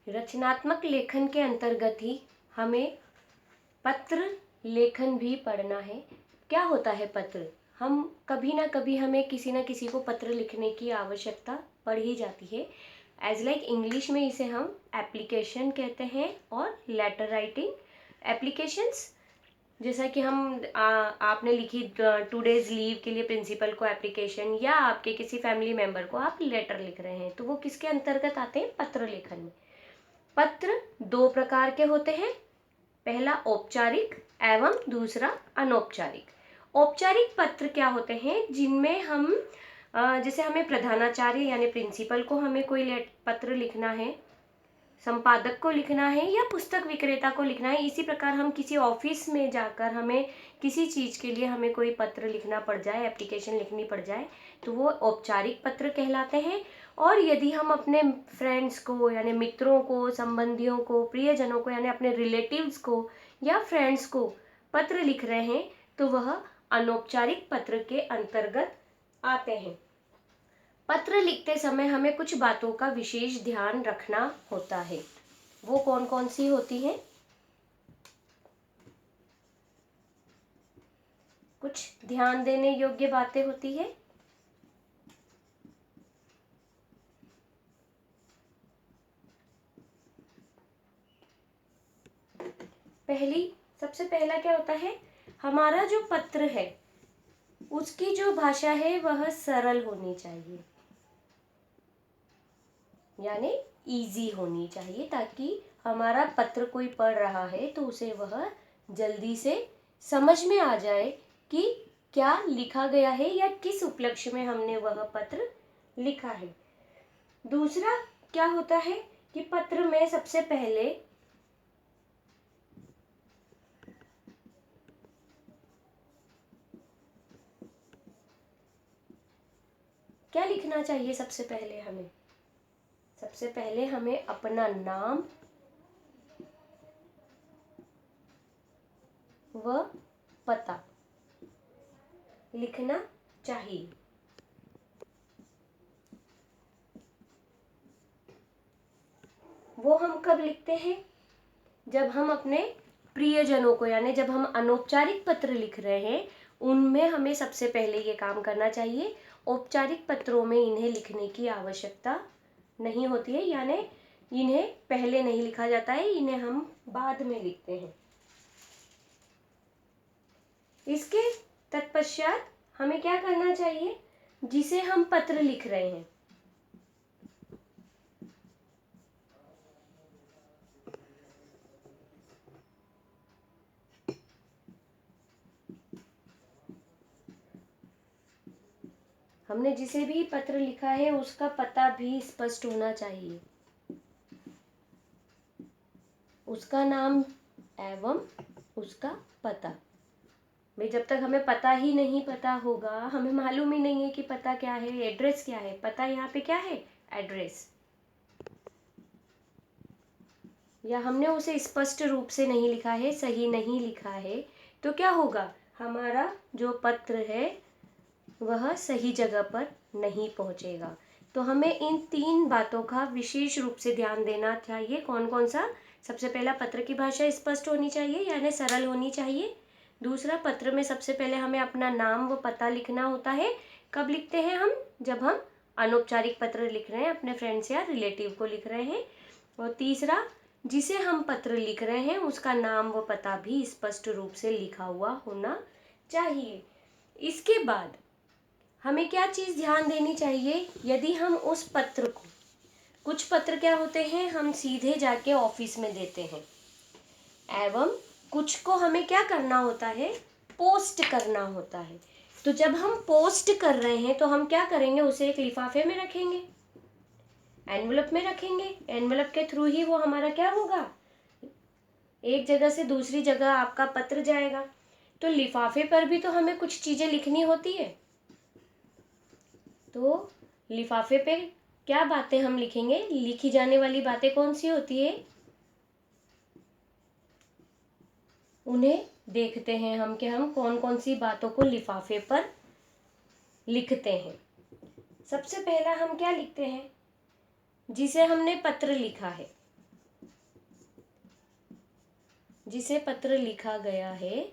रचनात्मक लेखन के अंतर्गत ही हमें पत्र लेखन भी पढ़ना है। क्या होता है पत्र? हम कभी ना कभी हमें किसी न किसी को पत्र लिखने की आवश्यकता पड़ ही जाती है। एज लाइक इंग्लिश में इसे हम एप्लीकेशन कहते हैं और लेटर राइटिंग। एप्लीकेशंस जैसा कि आपने लिखी 2 डेज लीव के लिए प्रिंसिपल को एप्लीकेशन, या आपके किसी फैमिली मेंबर को आप लेटर लिख रहे हैं, तो वो किसके अंतर्गत आते हैं? पत्र लेखन में। पत्र 2 प्रकार के होते हैं, पहला औपचारिक एवं दूसरा अनौपचारिक। औपचारिक पत्र क्या होते हैं? जिनमें हम जैसे हमें प्रधानाचार्य यानी प्रिंसिपल को हमें कोई पत्र लिखना है, संपादक को लिखना है या पुस्तक विक्रेता को लिखना है। इसी प्रकार हम किसी ऑफिस में जाकर हमें किसी चीज़ के लिए हमें कोई पत्र लिखना पड़ जाए, एप्लीकेशन लिखनी पड़ जाए, तो वो औपचारिक पत्र कहलाते हैं। और यदि हम अपने फ्रेंड्स को यानी मित्रों को, संबंधियों को, प्रियजनों को यानी अपने रिलेटिव्स को या फ्रेंड्स को पत्र लिख रहे हैं, तो वह अनौपचारिक पत्र के अंतर्गत आते हैं। पत्र लिखते समय हमें कुछ बातों का विशेष ध्यान रखना होता है। वो कौन कौन सी होती हैं? कुछ ध्यान देने योग्य बातें होती है। सबसे पहला क्या होता है? हमारा जो पत्र है उसकी जो भाषा है वह सरल होनी चाहिए, यानी इजी होनी चाहिए, ताकि हमारा पत्र कोई पढ़ रहा है तो उसे वह जल्दी से समझ में आ जाए कि क्या लिखा गया है या किस उपलक्ष्य में हमने वह पत्र लिखा है। दूसरा क्या होता है कि पत्र में सबसे पहले क्या लिखना चाहिए? सबसे पहले हमें अपना नाम व पता लिखना चाहिए। वो हम कब लिखते हैं? जब हम अपने प्रियजनों को, यानी जब हम अनौपचारिक पत्र लिख रहे हैं, उनमें हमें सबसे पहले ये काम करना चाहिए। औपचारिक पत्रों में इन्हें लिखने की आवश्यकता नहीं होती है, यानी इन्हें पहले नहीं लिखा जाता है, इन्हें हम बाद में लिखते हैं। इसके तत्पश्चात हमें क्या करना चाहिए? जिसे हम पत्र लिख रहे हैं हमने जिसे भी पत्र लिखा है उसका पता भी स्पष्ट होना चाहिए, उसका नाम एवं उसका पता। भाई जब तक हमें पता ही नहीं पता होगा, हमें मालूम ही नहीं है कि पता क्या है, एड्रेस क्या है। पता यहाँ पे क्या है? एड्रेस। या हमने उसे स्पष्ट रूप से नहीं लिखा है, सही नहीं लिखा है, तो क्या होगा? हमारा जो पत्र है वह सही जगह पर नहीं पहुंचेगा। तो हमें इन 3 बातों का विशेष रूप से ध्यान देना चाहिए। कौन कौन सा? सबसे पहला, पत्र की भाषा स्पष्ट होनी चाहिए यानी सरल होनी चाहिए। दूसरा, पत्र में सबसे पहले हमें अपना नाम व पता लिखना होता है। कब लिखते हैं हम? जब हम अनौपचारिक पत्र लिख रहे हैं, अपने फ्रेंड्स या रिलेटिव को लिख रहे हैं। और तीसरा, जिसे हम पत्र लिख रहे हैं उसका नाम व पता भी स्पष्ट रूप से लिखा हुआ होना चाहिए। इसके बाद हमें क्या चीज़ ध्यान देनी चाहिए? यदि हम उस पत्र को, कुछ पत्र क्या होते हैं, हम सीधे जाके ऑफिस में देते हैं, एवं कुछ को हमें क्या करना होता है? पोस्ट करना होता है। तो जब हम पोस्ट कर रहे हैं तो हम क्या करेंगे? उसे एक लिफाफे में रखेंगे, एनवलप में रखेंगे। एनवलप के थ्रू ही वो हमारा क्या होगा? एक जगह से दूसरी जगह आपका पत्र जाएगा। तो लिफाफे पर भी तो हमें कुछ चीज़ें लिखनी होती है। तो लिफाफे पे क्या बातें हम लिखेंगे? लिखी जाने वाली बातें कौन सी होती है? उन्हें देखते हैं हम कि हम कौन कौन सी बातों को लिफाफे पर लिखते हैं। सबसे पहला हम क्या लिखते हैं? जिसे हमने पत्र लिखा है जिसे पत्र लिखा गया है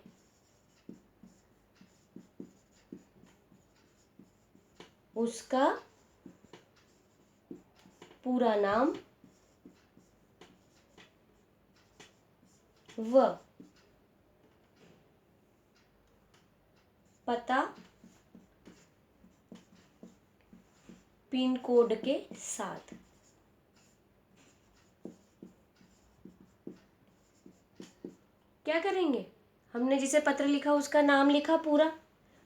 उसका पूरा नाम व पता पिन कोड के साथ। क्या करेंगे? हमने जिसे पत्र लिखा उसका नाम लिखा पूरा।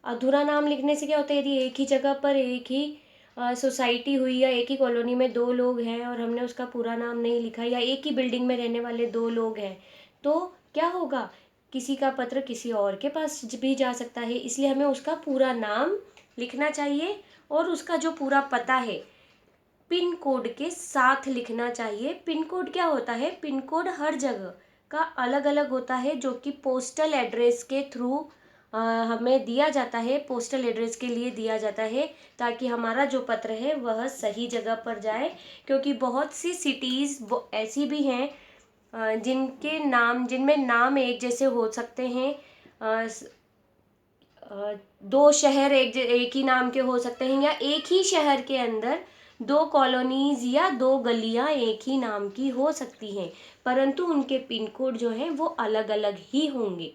अधूरा नाम लिखने से क्या होता है, यदि एक ही जगह पर एक ही सोसाइटी हुई या एक ही कॉलोनी में दो लोग हैं और हमने उसका पूरा नाम नहीं लिखा, या एक ही बिल्डिंग में रहने वाले दो लोग हैं, तो क्या होगा, किसी का पत्र किसी और के पास भी जा सकता है। इसलिए हमें उसका पूरा नाम लिखना चाहिए और उसका जो पूरा पता है पिन कोड के साथ लिखना चाहिए। पिन कोड क्या होता है? पिन कोड हर जगह का अलग अलग होता है, जो कि पोस्टल एड्रेस के थ्रू हमें दिया जाता है, पोस्टल एड्रेस के लिए दिया जाता है, ताकि हमारा जो पत्र है वह सही जगह पर जाए। क्योंकि बहुत सी सिटीज़ ऐसी भी हैं जिनमें नाम एक जैसे हो सकते हैं। दो शहर एक ही नाम के हो सकते हैं, या एक ही शहर के अंदर दो कॉलोनीज या दो गलियां एक ही नाम की हो सकती हैं, परंतु उनके पिन कोड जो हैं वो अलग अलग ही होंगे।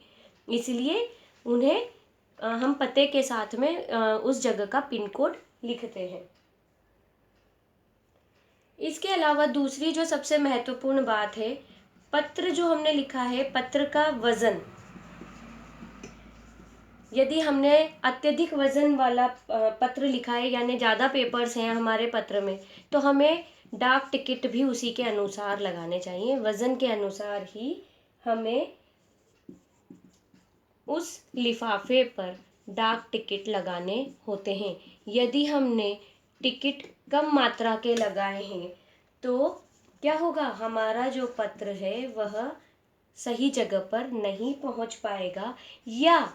इसलिए उन्हें हम पते के साथ में उस जगह का पिन कोड लिखते हैं। इसके अलावा दूसरी जो सबसे महत्वपूर्ण बात है, पत्र जो हमने लिखा है, पत्र का वजन। यदि हमने अत्यधिक वजन वाला पत्र लिखा है, यानी ज़्यादा पेपर्स हैं हमारे पत्र में, तो हमें डाक टिकट भी उसी के अनुसार लगाने चाहिए। वजन के अनुसार ही हमें उस लिफाफे पर डाक टिकट लगाने होते हैं। यदि हमने टिकट कम मात्रा के लगाए हैं तो क्या होगा, हमारा जो पत्र है वह सही जगह पर नहीं पहुंच पाएगा, या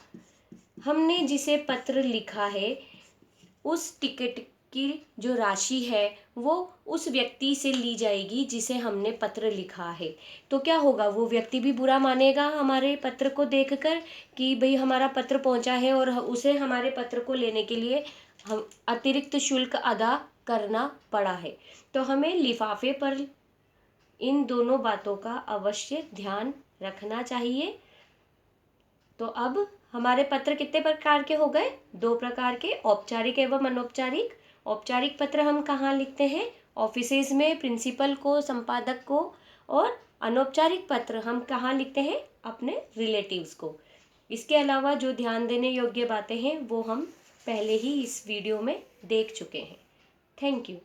हमने जिसे पत्र लिखा है उस टिकट की जो राशि है वो उस व्यक्ति से ली जाएगी जिसे हमने पत्र लिखा है। तो क्या होगा, वो व्यक्ति भी बुरा मानेगा हमारे पत्र को देखकर कि भाई हमारा पत्र पहुंचा है और उसे हमारे पत्र को लेने के लिए हम अतिरिक्त शुल्क अदा करना पड़ा है। तो हमें लिफाफे पर इन दोनों बातों का अवश्य ध्यान रखना चाहिए। तो अब हमारे पत्र कितने प्रकार के हो गए? 2 प्रकार के, औपचारिक एवं अनौपचारिक। औपचारिक पत्र हम कहाँ लिखते हैं? ऑफिसेज में, प्रिंसिपल को, संपादक को। और अनौपचारिक पत्र हम कहाँ लिखते हैं? अपने रिलेटिव्स को। इसके अलावा जो ध्यान देने योग्य बातें हैं वो हम पहले ही इस वीडियो में देख चुके हैं। Thank you.